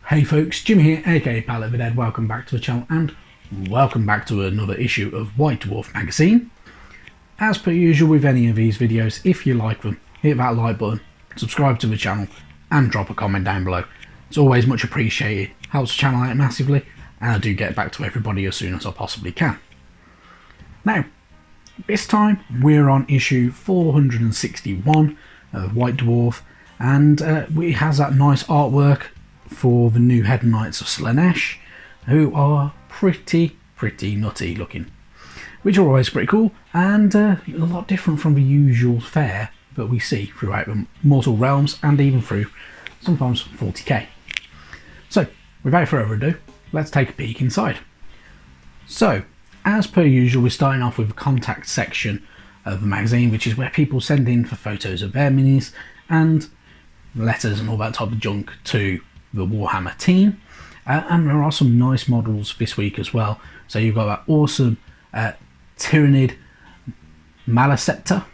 Hey folks, Jimmy here, aka Palette of the Dead. Welcome back to the channel and welcome back to another issue of White Dwarf magazine. As per usual with any of these videos, if you like them, hit that like button, subscribe to the channel and drop a comment down below. It's always much appreciated, helps the channel out massively, and I do get back to everybody as soon as I possibly can. Now, this time we're on issue 461 of White Dwarf, and it has that nice artwork for the new Head Knights of Slaanesh, who are pretty nutty looking, which are always pretty cool and a lot different from the usual fare that we see throughout the Mortal Realms and even through sometimes 40k. So without further ado, let's take a peek inside. So as per usual, we're starting off with the contact section of the magazine, which is where people send in for photos of their minis and letters and all that type of junk to the Warhammer team, and there are some nice models this week as well. So you've got that awesome Tyrannid Malaceptor,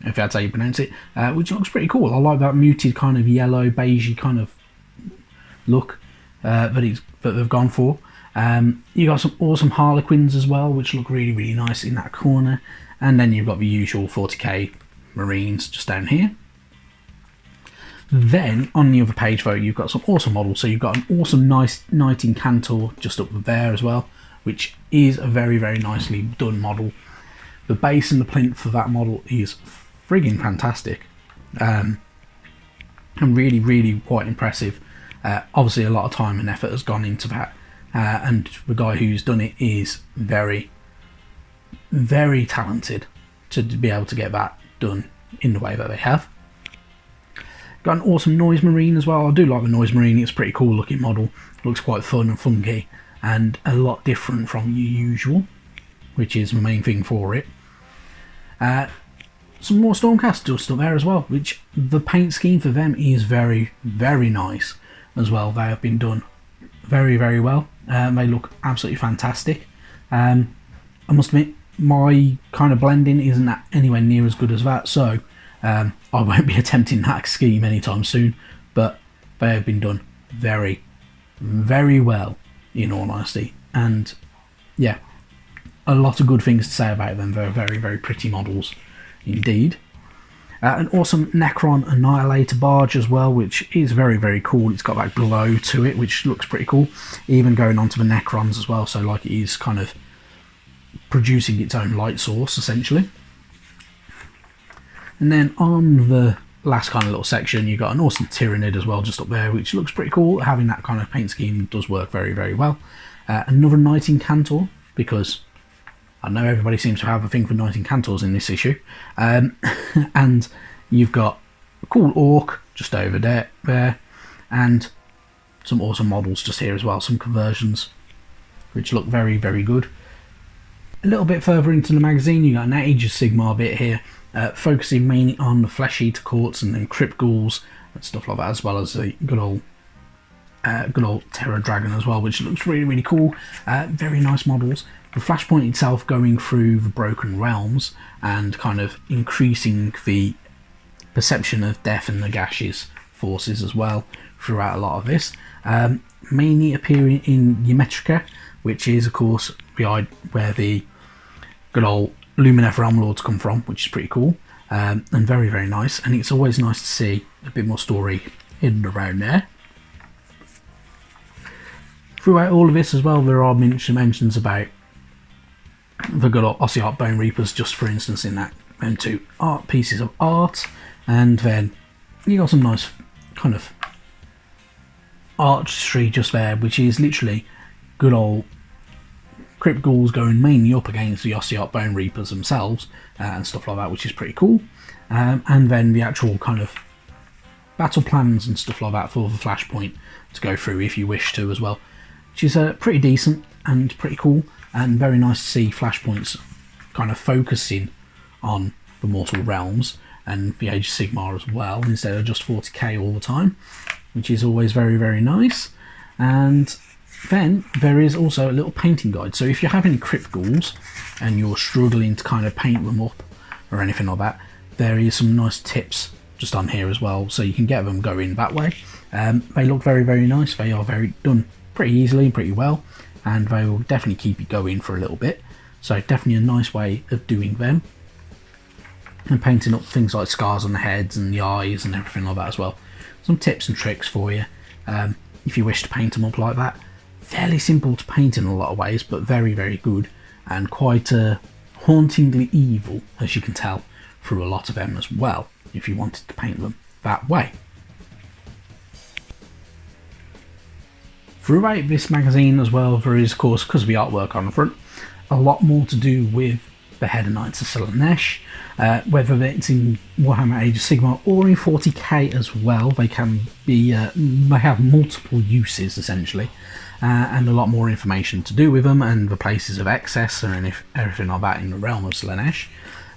if that's how you pronounce it, which looks pretty cool. I like that muted kind of yellow beigey kind of look that they've gone for. You got some awesome Harlequins as well, which look really nice in that corner, and then you've got the usual 40k Marines just down here. Then on the other page though, you've got some awesome models. So you've got an awesome nice Knight Incantor just up there as well, which is a very nicely done model. The base and the plinth for that model is frigging fantastic, and really quite impressive. Obviously a lot of time and effort has gone into that, and the guy who's done it is very talented to be able to get that done in the way that they have. Got an awesome Noise Marine as well. I do like the Noise Marine, it's a pretty cool looking model. Looks quite fun and funky and a lot different from your usual, which is the main thing for it. Some more Stormcast dust up there as well, which the paint scheme for them is very nice as well. They have been done very well. They look absolutely fantastic. I must admit, my kind of blending isn't anywhere near as good as that, so I won't be attempting that scheme anytime soon, but they have been done very well, in all honesty, and yeah, a lot of good things to say about them. They're very pretty models indeed. An awesome Necron Annihilator barge as well, which is very cool. It's got that glow to it, which looks pretty cool, even going on to the Necrons as well, so like it is kind of producing its own light source essentially. And then on the last kind of little section, you've got an awesome Tyrannid as well just up there, which looks pretty cool. Having that kind of paint scheme does work very well. Another Knight Incantor, because I know everybody seems to have a thing for Knight Incantors in this issue. And you've got a cool Orc just over there, and some awesome models just here as well, some conversions, which look very good. A little bit further into the magazine, you got an Age of Sigmar bit here, focusing mainly on the Flesh Eater Courts and then Crypt Ghouls and stuff like that, as well as the good old Terror Dragon as well, which looks really cool. Very nice models. The Flashpoint itself going through the Broken Realms and kind of increasing the perception of death and Nagash's forces as well throughout a lot of this. Mainly appearing in Ymetrica, which is of course where the good old Lumineth Realm Lords come from, which is pretty cool, and very nice, and it's always nice to see a bit more story hidden around there. Throughout all of this as well, there are mentions about the good old Ossiarch Bone Reapers, just for instance in that, and two pieces of art, and then you got some nice kind of artistry just there, which is literally good old Crypt Ghouls going mainly up against the Ossiarch Bone Reapers themselves and stuff like that, which is pretty cool. And then the actual kind of battle plans and stuff like that for the Flashpoint to go through if you wish to as well, which is pretty decent and pretty cool, and very nice to see Flashpoints kind of focusing on the Mortal Realms and the Age of Sigmar as well, instead of just 40k all the time, which is always very nice. And then there is also a little painting guide, so if you're having Crypt Ghouls and you're struggling to kind of paint them up or anything like that, there is some nice tips just on here as well, so you can get them going that way. They look very, very nice. They are done pretty easily, pretty well, and they will definitely keep you going for a little bit. So definitely a nice way of doing them. And painting up things like scars on the heads and the eyes and everything like that as well. Some tips and tricks for you if you wish to paint them up like that. Fairly simple to paint in a lot of ways, but very, very good, and quite hauntingly evil, as you can tell through a lot of them as well, if you wanted to paint them that way. Throughout this magazine as well, there is, of course, because of the artwork on the front, a lot more to do with the Head of Knights of Slaanesh, whether it's in Warhammer Age of Sigmar or in 40k as well. They can be, they have multiple uses essentially, and a lot more information to do with them, and the places of excess and everything like that in the realm of Slaanesh,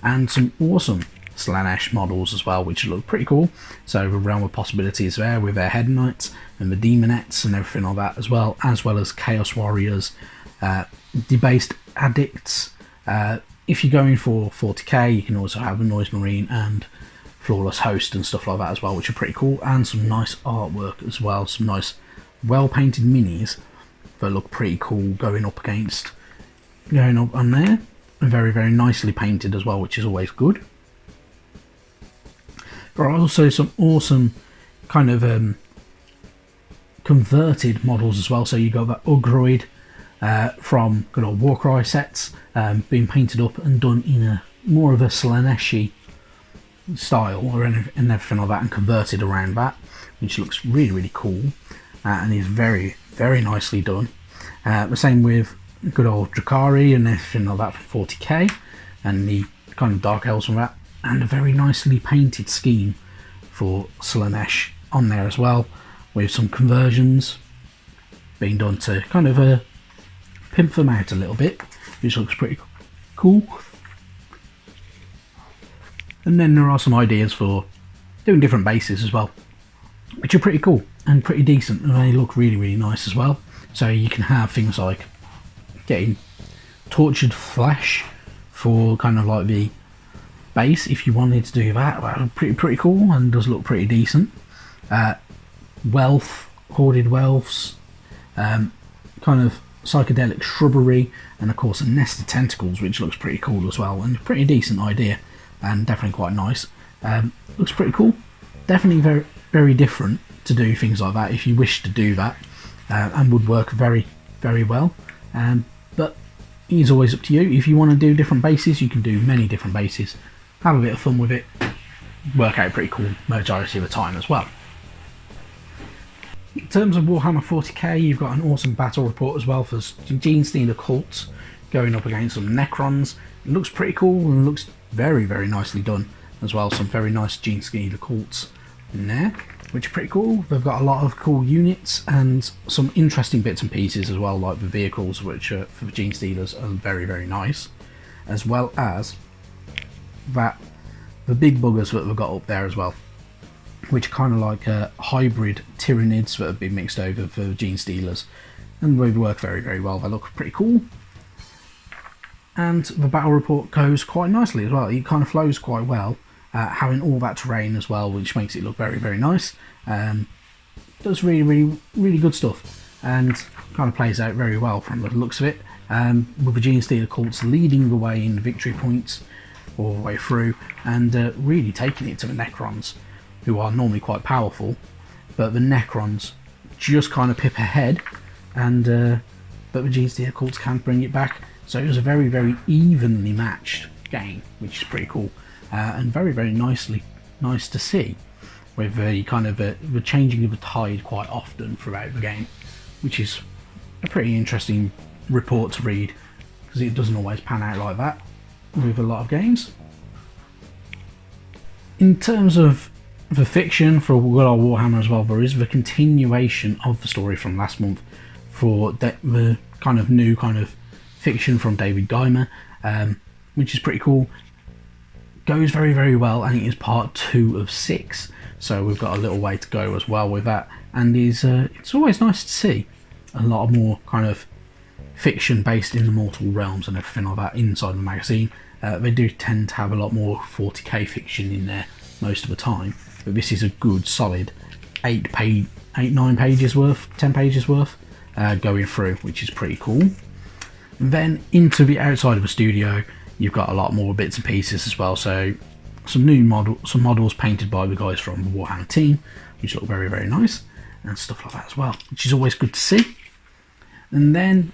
and some awesome Slaanesh models as well, which look pretty cool. So the realm of possibilities there with their Head Knights and the Demonettes and everything like that, as well as Chaos Warriors, Debased Addicts. If you're going for 40k, you can also have a Noise Marine and Flawless Host and stuff like that as well, which are pretty cool, and some nice artwork as well, some nice well-painted minis that look pretty cool going up on there, and very, very nicely painted as well, which is always good. There are also some awesome kind of converted models as well, so you got that Ugroid from good old Warcry sets, being painted up and done in a more of a Slaanesh style and everything like that, and converted around that, which looks really, really cool, and is very, very nicely done. The same with good old Drakari and everything like that from 40k, and the kind of Dark Elves from that, and a very nicely painted scheme for Slaanesh on there as well, with some conversions being done to kind of pimp them out a little bit, which looks pretty cool. And then there are some ideas for doing different bases as well, which are pretty cool and pretty decent, and they look really, really nice as well. So you can have things like getting tortured flesh for kind of like the base if you wanted to do that. Well, pretty cool, and does look pretty decent. Wealth, hoarded wealths, kind of psychedelic shrubbery, and of course a nest of tentacles, which looks pretty cool as well, and a pretty decent idea, and definitely quite nice. Looks pretty cool. Definitely very, very different to do things like that if you wish to do that, and would work very, very well. But it's always up to you. If you want to do different bases, you can do many different bases. Have a bit of fun with it. Work out pretty cool majority of the time as well. In terms of Warhammer 40k, you've got an awesome battle report as well for Genestealer cults going up against some Necrons. It looks pretty cool and looks very, very nicely done as well. Some very nice Genestealer cults in there, which are pretty cool. They've got a lot of cool units and some interesting bits and pieces as well, like the vehicles, which are for the Genestealers are very, very nice, as well as that the big buggers that we've got up there as well, which are kind of like hybrid Tyranids that have been mixed over for Genestealers, and they work very, very well. They look pretty cool, and the battle report goes quite nicely as well. It kind of flows quite well, having all that terrain as well, which makes it look very, very nice. Does really, really, really good stuff, and kind of plays out very well from the looks of it, with the Genestealer cults leading the way in the victory points all the way through, and really taking it to the Necrons, who are normally quite powerful, but the Necrons just kind of pip ahead, and but the Genestealer cults can bring it back. So it was a very, very evenly matched game, which is pretty cool, and very, very nice to see, with the kind of the changing of the tide quite often throughout the game, which is a pretty interesting report to read, because it doesn't always pan out like that with a lot of games. In terms of the fiction for good old Warhammer as well, there is the continuation of the story from last month for the kind of new kind of fiction from David Geimer, which is pretty cool. Goes very, very well, and it is part 2 of 6, so we've got a little way to go as well with that, and it's always nice to see a lot more kind of fiction based in the mortal realms and everything like that inside the magazine. They do tend to have a lot more 40k fiction in there most of the time, but this is a good solid 9 pages worth, 10 pages worth going through, which is pretty cool. Then into the outside of the studio, you've got a lot more bits and pieces as well. So some models painted by the guys from the Warhammer team, which look very, very nice, and stuff like that as well, which is always good to see. And then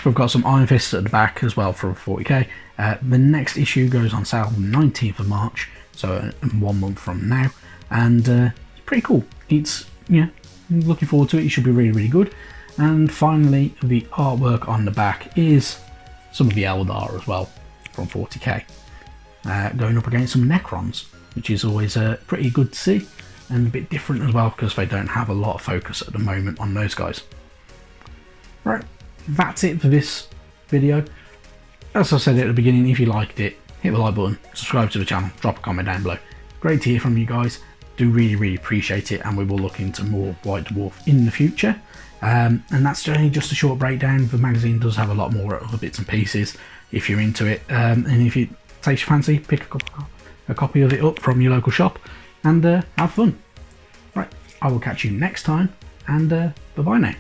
we've got some Iron Fists at the back as well for 40k. The next issue goes on sale on the 19th of March, so 1 month from now, and it's pretty cool. It's, yeah, looking forward to it. It should be really, really good. And finally, the artwork on the back is some of the Eldar as well from 40k, going up against some Necrons, which is always pretty good to see, and a bit different as well because they don't have a lot of focus at the moment on those guys. Right, that's it for this video. As I said at the beginning, if you liked it, hit the like button, subscribe to the channel, drop a comment down below. Great to hear from you guys. Do really, really appreciate it, and we will look into more White Dwarf in the future. And that's only just a short breakdown. The magazine does have a lot more other bits and pieces if you're into it, and if it takes your fancy, pick a copy of it up from your local shop and have fun. Right, I will catch you next time, and bye bye now.